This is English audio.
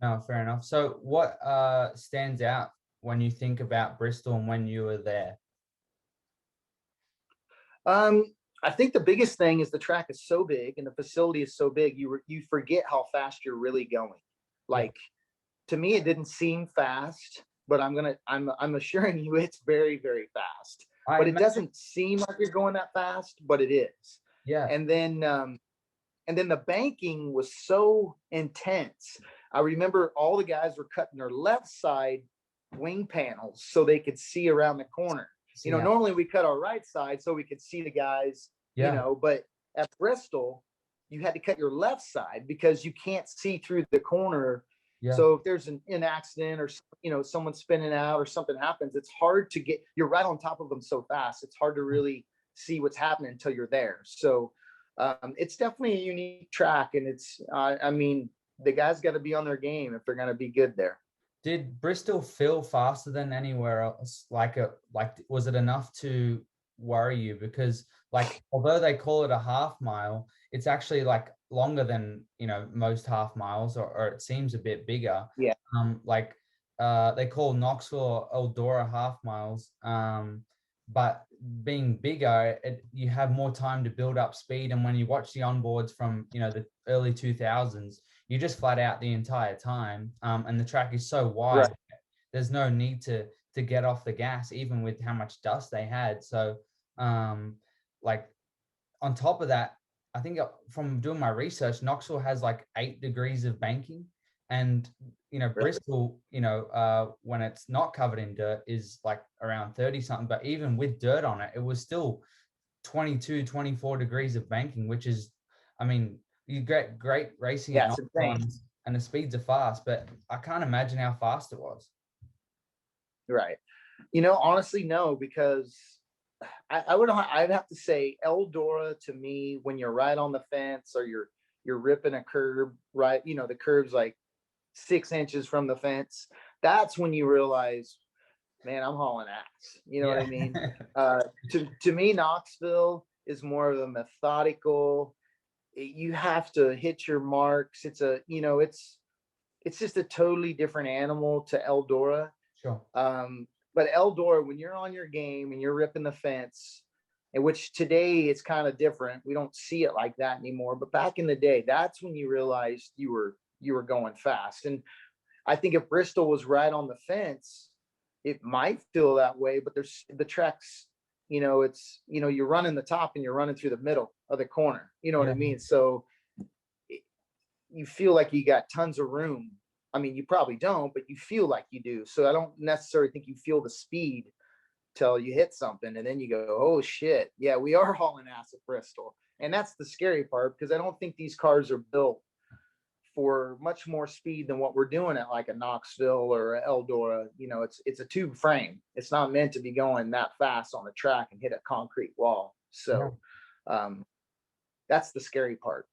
No, fair enough. So what stands out when you think about Bristol and when you were there? Um, I think the biggest thing is the track is so big and the facility is so big, you forget how fast you're really going. Yeah. Like, to me, it didn't seem fast, but I'm assuring you it's very, very fast. I But it imagine, doesn't seem like you're going that fast, but it is. yeah. And then the banking was so intense. I remember all the guys were cutting their left side wing panels so they could see around the corner. See how, Normally we cut our right side so we could see the guys, yeah. but at Bristol, you had to cut your left side because you can't see through the corner. Yeah. So if there's an accident or, someone spinning out or something happens, it's hard to get, you're right on top of them so fast. It's hard to really see what's happening until you're there. So it's definitely a unique track, and I mean, the guys got to be on their game if they're going to be good there. Did Bristol feel faster than anywhere else? Like was it enough to worry you? Because like although they call it a half mile, it's actually like longer than most half miles, or it seems a bit bigger. Yeah. Like they call Knoxville Eldora half miles. But being bigger, you have more time to build up speed. And when you watch the onboards from the early 2000s, you just flat out the entire time. And the track is so Right. wide, there's no need to get off the gas, even with how much dust they had. So, like on top of that, I think from doing my research, Knoxville has like 8 degrees of banking, and Really? Bristol, when it's not covered in dirt, is like around 30 something. But even with dirt on it, it was still 22, 24 degrees of banking, which is, I mean, you get great racing at Yeah, it's Knoxville, insane. and the speeds are fast, but I can't imagine how fast it was. Right. Honestly, no, because I'd have to say Eldora to me, when you're right on the fence or you're ripping a curb, right? The curb's like 6 inches from the fence. That's when you realize, man, I'm hauling ass. You know what Yeah. I mean? To me, Knoxville is more of a methodical. You have to hit your marks. It's just a totally different animal to Eldora. Sure. But Eldora, when you're on your game and you're ripping the fence, in which today it's kind of different. We don't see it like that anymore. But back in the day, that's when you realized you were going fast. And I think if Bristol was right on the fence, it might feel that way. But there's the tracks, you're running the top and you're running through the middle of the corner. You know what I Yeah. mean? So you feel like you got tons of room. I mean, you probably don't, but you feel like you do. So I don't necessarily think you feel the speed till you hit something, and then you go, oh shit, yeah, we are hauling ass at Bristol. And that's the scary part, because I don't think these cars are built for much more speed than what we're doing at like a Knoxville or a Eldora. It's a tube frame. It's not meant to be going that fast on the track and hit a concrete wall. Yeah. So um, that's the scary part.